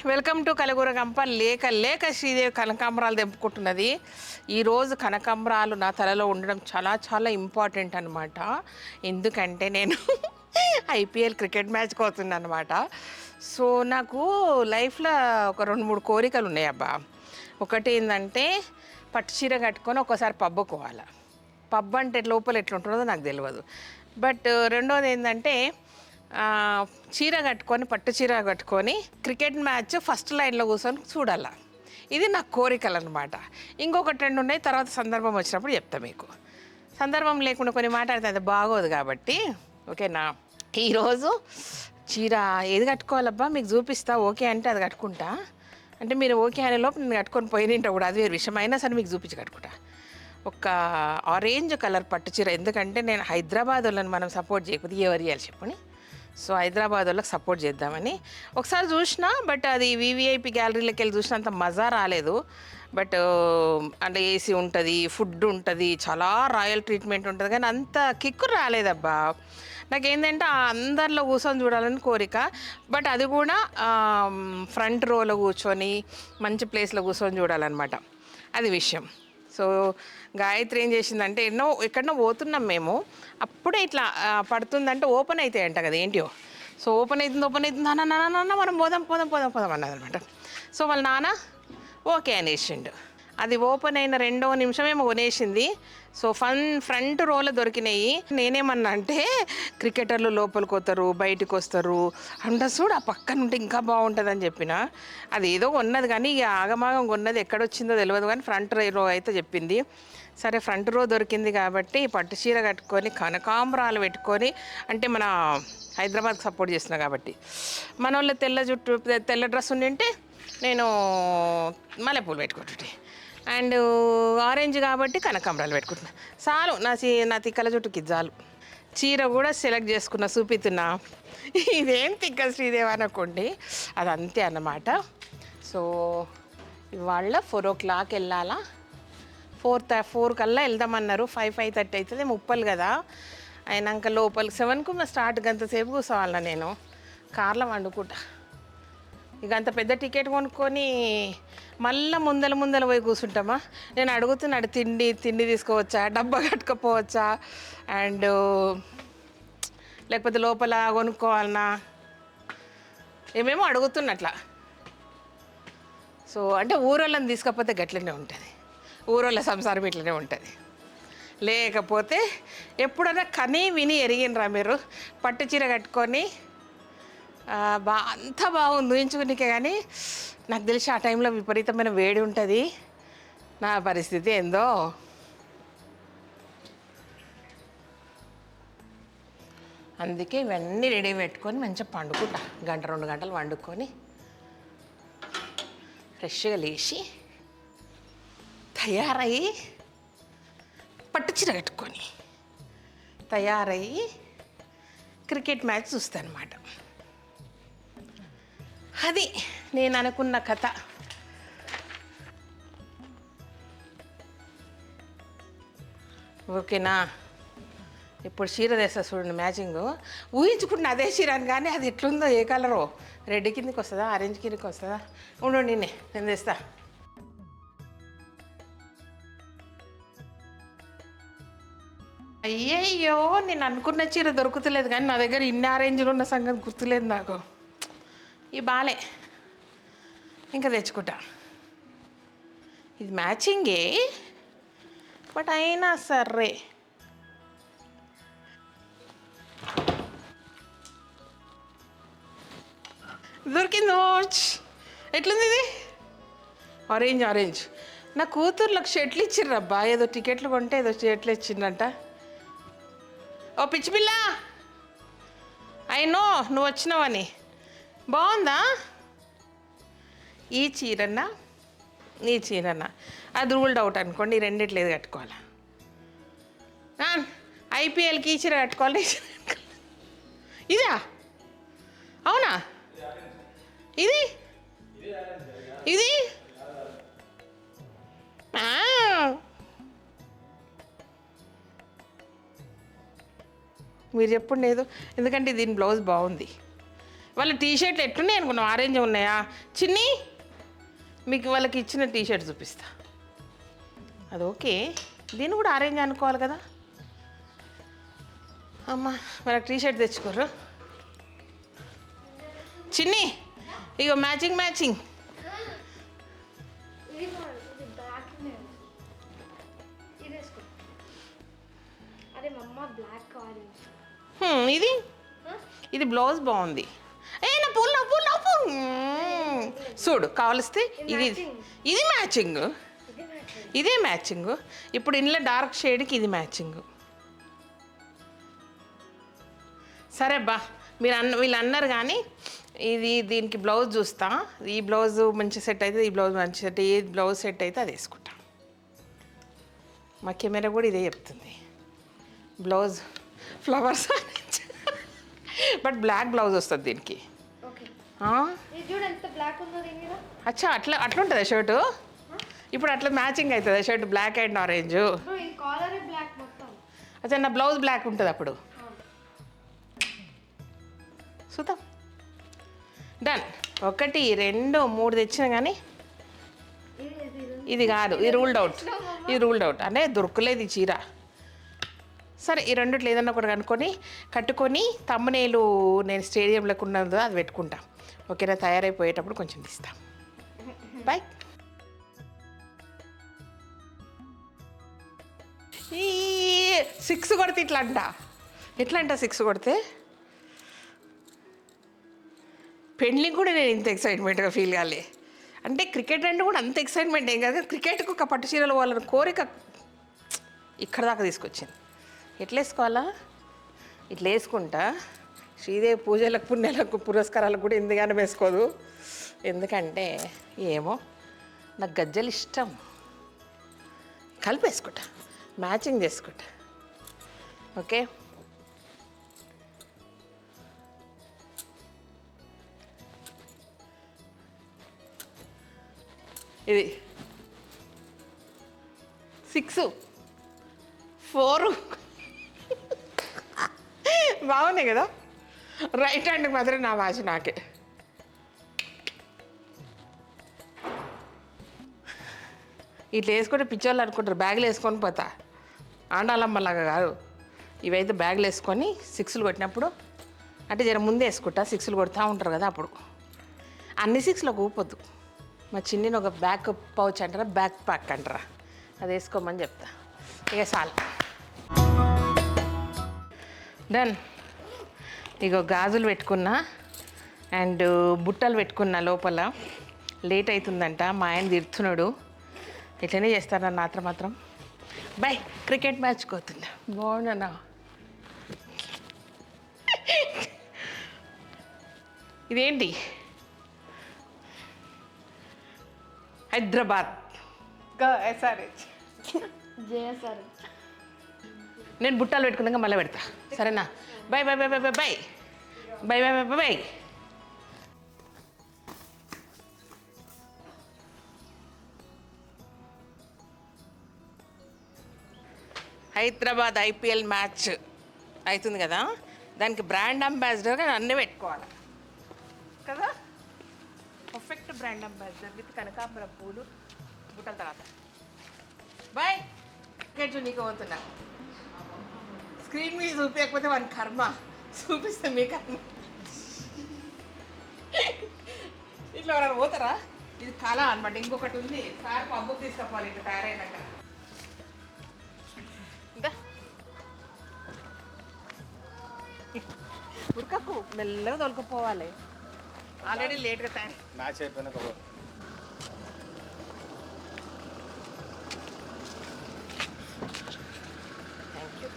Welcome to Kalagooragampa. లేక లేక శ్రీదేవి కనకాంబరాలు తెంపుకుంటున్నది. ఈరోజు కనకాంబరాలు నా తలలో ఉండడం చాలా చాలా ఇంపార్టెంట్ అనమాట. ఎందుకంటే నేను ఐపీఎల్ క్రికెట్ మ్యాచ్కి వస్తుంది అనమాట. సో నాకు లైఫ్లో ఒక 2-3 కోరికలు ఉన్నాయి అబ్బా. ఒకటి ఏంటంటే పట్టు చీర కట్టుకొని ఒకసారి పబ్బుకు పోవాలి. పబ్ అంటే లోపల ఎట్లుంటుందో నాకు తెలియదు. బట్ రెండోది ఏంటంటే చీర కట్టుకొని పట్టు చీర కట్టుకొని క్రికెట్ మ్యాచ్ ఫస్ట్ లైన్లో కూర్చొని చూడాల. ఇది నా కోరికలు అనమాట. ఇంకొకటి 2 ఉన్నాయి, తర్వాత సందర్భం వచ్చినప్పుడు చెప్తా మీకు. సందర్భం లేకుండా కొన్ని మాట్లాడితే అది బాగోదు కాబట్టి ఓకేనా. ఈరోజు చీర ఏది కట్టుకోవాలబ్బా మీకు చూపిస్తా, ఓకే అంటే అది కట్టుకుంటా. అంటే మీరు ఓకే అనే లోపు నేను కట్టుకొని పోయినంట కూడా అది వేరు విషయం, అయినా సరే మీకు చూపించి కట్టుకుంటా. ఒక ఆరెంజ్ కలర్ పట్టు చీర. ఎందుకంటే నేను హైదరాబాద్ వాళ్ళని మనం సపోర్ట్ చేయకపోతే ఎవరు చేయాలి చెప్పని. సో హైదరాబాద్ వాళ్ళకి సపోర్ట్ చేద్దామని ఒకసారి చూసిన, బట్ అది వివిఐపి గ్యాలరీలోకి వెళ్ళి చూసినంత మజా రాలేదు. బట్ అంటే ఏసీ ఉంటుంది, ఫుడ్ ఉంటుంది, చాలా రాయల్ ట్రీట్మెంట్ ఉంటుంది, కానీ అంత కిక్కు రాలేదబ్బా. నాకేంటంటే అందరిలో కూర్చొని చూడాలని కోరిక. బట్ అది కూడా ఫ్రంట్ రోలో కూర్చొని మంచి ప్లేస్లో కూర్చొని చూడాలన్నమాట, అది విషయం. సో గాయత్రి ఏం చేసిందంటే ఎక్కడో పోతున్నాం మేము, అప్పుడే ఇట్లా పడుతుందంటే ఓపెన్ అవుతాయంట కదా ఏంటియో. సో ఓపెన్ అవుతుంది నాన్న మనం పోదాం అన్నది అనమాట. సో వాళ్ళ నాన్న ఓకే అనేసిండు. అది ఓపెన్ అయిన 2వ నిమిషమేమో కొనేసింది. సో ఫ్రంట్ రోలో దొరికినాయి. నేనేమన్నా అంటే క్రికెటర్లు లోపలికి వస్తారు, బయటకు వస్తారు అంటే చూడు ఆ పక్కన ఉంటే ఇంకా బాగుంటుందని చెప్పిన. అది ఏదో కొన్నది కానీ ఇక ఆగమాగం కొన్నది, ఎక్కడొచ్చిందో తెలియదు కానీ ఫ్రంట్ రో అయితే చెప్పింది. సరే ఫ్రంట్ రో దొరికింది కాబట్టి పట్టు చీర కట్టుకొని కనకాంబరాలు పెట్టుకొని, అంటే మన హైదరాబాద్కి సపోర్ట్ చేస్తున్నా కాబట్టి మన వాళ్ళు తెల్ల డ్రెస్ ఉండింటే నేను మల్లెపూలు పెట్టుకుంటుంటే, అండ్ ఆరెంజ్ కాబట్టి కనకాంబరాలు పెట్టుకుంటున్నా. చాలు నా తిక్కల జుట్టుకి చాలు. చీర కూడా సెలెక్ట్ చేసుకున్నా, చూపిస్తున్నా. ఇదేం తిక్క శ్రీదేవి అనుకోండి, అది అంతే అన్నమాట. సో ఇవాళ 4 o'clock వెళ్ళాలా. 4 కల్లా వెళ్దామన్నారు. 5:30 అవుతుంది, 30 కదా. అయినాక లోపలికి 7కు స్టార్ట్, గంతసేపు కూర్చోవాలన్నా నేను కార్లో వండుకుంటా. ఇక అంత పెద్ద టికెట్ కొనుక్కొని మళ్ళీ ముందల పోయి కూర్చుంటామా. నేను అడుగుతున్నాడు తిండి తీసుకోవచ్చా, డబ్బా కట్టుకపోవచ్చా, అండ్ లేకపోతే లోపల కొనుక్కోవాలన్నా, ఏమేమో అడుగుతున్నట్లా. సో అంటే ఊరోళ్ళని తీసుకపోతే గట్లనే ఉంటుంది, ఊరోళ్ళ సంసారం ఇట్లనే ఉంటుంది. లేకపోతే ఎప్పుడైనా కనీ విని ఎరిగినరా మీరు పట్టు చీర కట్టుకొని అంతా బాగుంది ఊహించుకునికే, కానీ నాకు తెలిసి ఆ టైంలో విపరీతమైన వేడి ఉంటుంది. నా పరిస్థితి ఏందో. అందుకే ఇవన్నీ రెడీ పెట్టుకొని మంచిగా పండుకుంటా. 1-2 గంటలు వండుకొని ఫ్రెష్గా లేచి తయారయ్యి పట్టు చీర కట్టుకొని తయారయ్యి క్రికెట్ మ్యాచ్ చూస్తాను అన్నమాట. అది నేను అనుకున్న కథ. ఓకేనా. ఇప్పుడు చీర తెస్తా చూడండి, మ్యాచింగ్ ఊహించుకుంటున్నా అదే చీర అని, కానీ అది ఎట్లుందో, ఏ కలరో, రెడ్ కిందకి వస్తుందా, ఆరెంజ్ కిందకి వస్తుందా, ఉండండి నేను తెస్తా. అయ్యయ్యో నేను అనుకున్న చీర దొరుకుతలేదు, కానీ నా దగ్గర ఇన్ని ఆరెంజ్లు ఉన్న సంగతి గుర్తులేదు నాకు. ఈ బాలే ఇంకా తెచ్చుకుంటా. ఇది మ్యాచింగే, బట్ అయినా సరే దొరికింది. ఎట్లుంది ఇది? ఆరెంజ్. నా కూతుర్లకు షర్ట్లు ఇచ్చిర్రబ్బా, ఏదో టికెట్లు కొంటే ఏదో షర్ట్లు ఇచ్చిందంట. ఓ పిచ్చి పిల్ల, అయినో నువ్వు వచ్చినావని. బాగుందా ఈ చీరన్నా అది రూల్డ్ అవుట్ అనుకోండి. ఈ రెండిట్లు ఏది కట్టుకోవాలా? ఐపీఎల్కి ఈ చీర కట్టుకోవాలి. ఇదా? అవునా? ఇది మీరు చెప్పండి ఏదో, ఎందుకంటే దీని బ్లౌజ్ బాగుంది. వాళ్ళ టీషర్ట్లు ఎట్టున్నాయి అనుకున్నాం, ఆరెంజ్ ఉన్నాయా చిన్ని? మీకు వాళ్ళకి ఇచ్చిన టీషర్ట్ చూపిస్తా. అది ఓకే, దీన్ని కూడా ఆరెంజ్ అనుకోవాలి కదా. అమ్మ వాళ్ళకి టీషర్ట్ తెచ్చుకోరు చిన్ని. ఇగో మ్యాచింగ్ మ్యాచింగ్. ఇది ఇది బ్లౌజ్ బాగుంది. నా పూలు నా పూలు నా పూలు చూడు కావలిస్తే ఇది ఇది మ్యాచింగ్, ఇదే మ్యాచింగ్. ఇప్పుడు ఇంట్లో డార్క్ షేడ్కి ఇది మ్యాచింగ్. సరే బా, వీళ్ళు అన్నారు కానీ ఇది దీనికి బ్లౌజ్ చూస్తా. ఈ బ్లౌజ్ మంచి సెట్ అయితే, ఈ బ్లౌజ్ మంచి సెట్, ఏ బ్లౌజ్ సెట్ అయితే అది వేసుకుంటా. మా కెమెరా కూడా ఇదే చెప్తుంది, blouse flowers but black blouse వస్తుంది దీనికి. అచ్చా అట్లా అట్లుంటుందా షర్టు? ఇప్పుడు అట్లా మ్యాచింగ్ అవుతుందా షర్ట్, బ్లాక్ అండ్ ఆరెంజ్? అచ్చా నా బ్లౌజ్ బ్లాక్ ఉంటుంది అప్పుడు. చూద్దాం. డన్. 1 2 3 తెచ్చిన కానీ ఇది కాదు, ఇది రూల్డ్ అవుట్. ఇది రూల్డ్ అవుట్ అంటే దొరకలేదు ఈ చీర. సరే ఈ రెండిట్లో ఏదన్నా ఒకటి కనుక్కొని కట్టుకొని తమ్మునేలు నేను స్టేడియంలోకి ఉన్నదో అది పెట్టుకుంటా. ఓకేనా? తయారైపోయేటప్పుడు కొంచెం తీస్తా. బాయ్. ఈ 6 కొడితే ఇట్లా అంట. ఎట్లా అంట 6 కొడితే? పెళ్ళికి కూడా నేను ఇంత ఎక్సైట్మెంట్గా ఫీల్ కాలే. అంటే క్రికెట్ అంటే కూడా అంత ఎక్సైట్మెంట్ ఏం కాదు, క్రికెట్కు ఒక పట్టు చీరలు వాళ్ళని కోరిక ఇక్కడ దాకా తీసుకొచ్చింది. ఎట్లా వేసుకోవాలా? ఇట్లా వేసుకుంటా. శ్రీదేవి పూజలకు పుణ్యాలకు పురస్కారాలకు కూడా ఎందుకని వేసుకోదు. ఎందుకంటే ఏమో నాకు గజ్జలు ఇష్టం. కలిపేసుకుంటా, మ్యాచింగ్ చేసుకుంటా. ఓకే. ఇది 6 4 బాగున్నాయి కదా. రైట్ హ్యాండ్కి మాత్రం నా వాచ్ నాకే. ఇట్లా వేసుకుంటే పిచ్చోళ్ళు అనుకుంటారు బ్యాగులు వేసుకొని పోతా. ఆండాలమ్మలాగా కాదు. ఇవైతే బ్యాగులు వేసుకొని 6లు కొట్టినప్పుడు అంటే జర ముందే వేసుకుంటా. 6లు కొడుతూ ఉంటారు కదా అప్పుడు. అన్ని 6లో ఊపొద్దు. మా చిన్నిని ఒక బ్యాక్ పౌచ్ అంటారా, బ్యాక్ ప్యాక్ అంటారా, అది వేసుకోమని చెప్తా. ఇక చాలు. డన్. ఇగో గాజులు పెట్టుకున్నా అండ్ బుట్టలు పెట్టుకున్నా లోపల. లేట్ అవుతుందంట, మా ఆయన తిడుతున్నాడు. ఇట్లనే చేస్తాను నాత్రం మాత్రం. బాయ్. క్రికెట్ మ్యాచ్కి పోతున్నా. బాగున్నా. ఇదేంటి? హైదరాబాద్ ఎస్ఆర్హెచ్ జేఎస్ఆర్హెచ్. నేను బుట్టాలు పెట్టుకున్నాక మళ్ళీ పెడతా. సరేనా? Bye bye bye bye bye bye bye bye bye bye. Hyderabad IPL match అవుతుంది కదా, దానికి బ్రాండ్ అంబాసిడర్గా అన్నీ పెట్టుకోవాలి కదా. పర్ఫెక్ట్ బ్రాండ్ అంబాసిడర్ విత్ కనకాంబరం పూలు బుట్టల తర్వాత. బాయ్. క్రికెట్ నీకు పోతున్నా. స్క్రీన్ మీద చూపించకపోతే వాని కర్మ, చూపిస్తే మీ కర్మ. ఇట్లా ఎవరైనా పోతారా? ఇది కళ అనమాట. ఇంకొకటి ఉంది, సార్ పబ్బుకు తీసుకపోవాలి ఇట్లా తయారైనాక. ఇంకా ఉడకకు, మెల్లగా తొలకపోవాలి. ఆల్రెడీ లేట్గా తయారు. మ్యాచ్ అయిపోయినా thank you.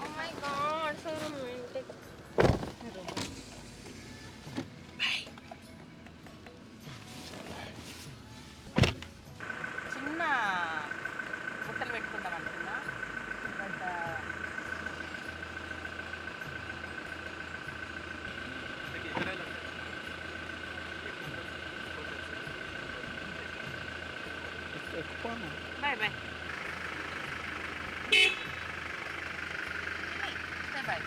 Oh my god, so romantic. చిన్న బుట్టలు పెట్టుకుందాం అనుకున్నా, బట్ బాయ్ బాయ్. Bye.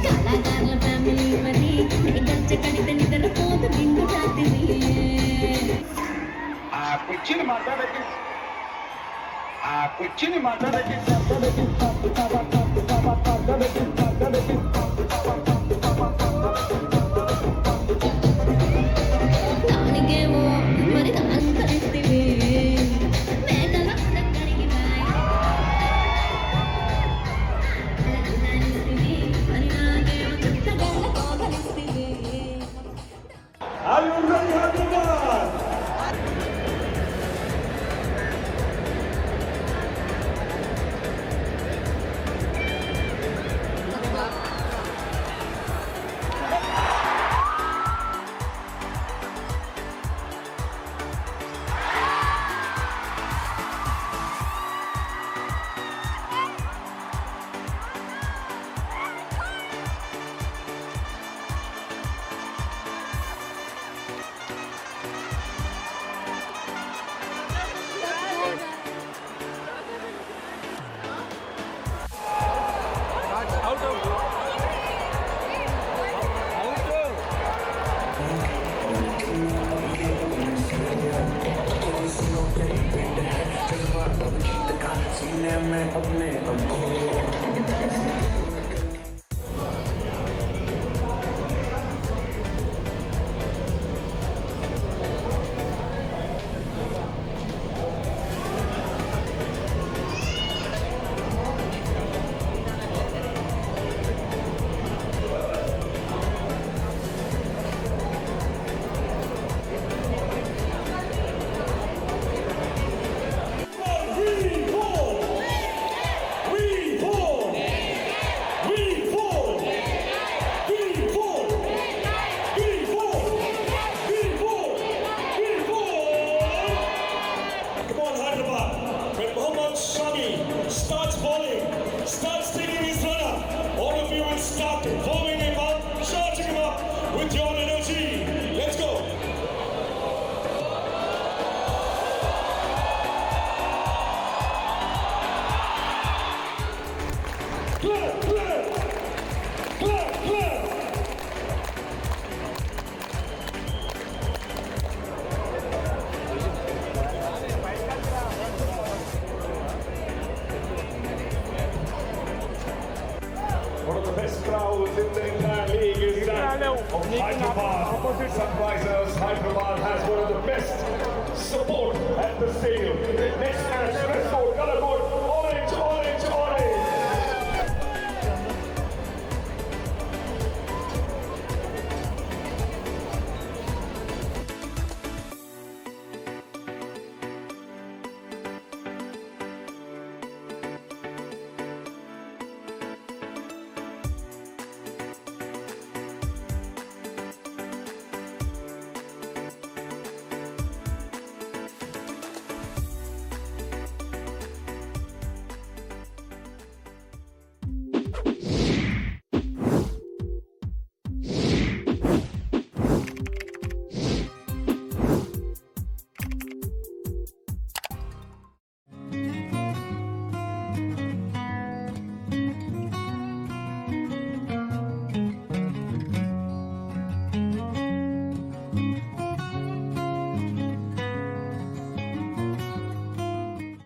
కళాకారుల ఫ్యామిలీ మరి గంచ కడితే నిద్రపోదు నిండు రాత్రి కుర్చీని మాట్లాడకి దానికేమో మరి అంతరిస్తివి మేకల దగ్గరికి మరి నాకేమో చుట్టగల కోగలిస్తివి Are you ready, Hyderabad? Starts bowling, starts taking his runner. All of you will start warming him up, charging him up with your energy. Let's go. Clear, clear, clear, clear. One of the best crowds in the entire league is that of Hyderabad. Opposite Sunrisers, Hyderabad has one of the best support at the stadium. Next match.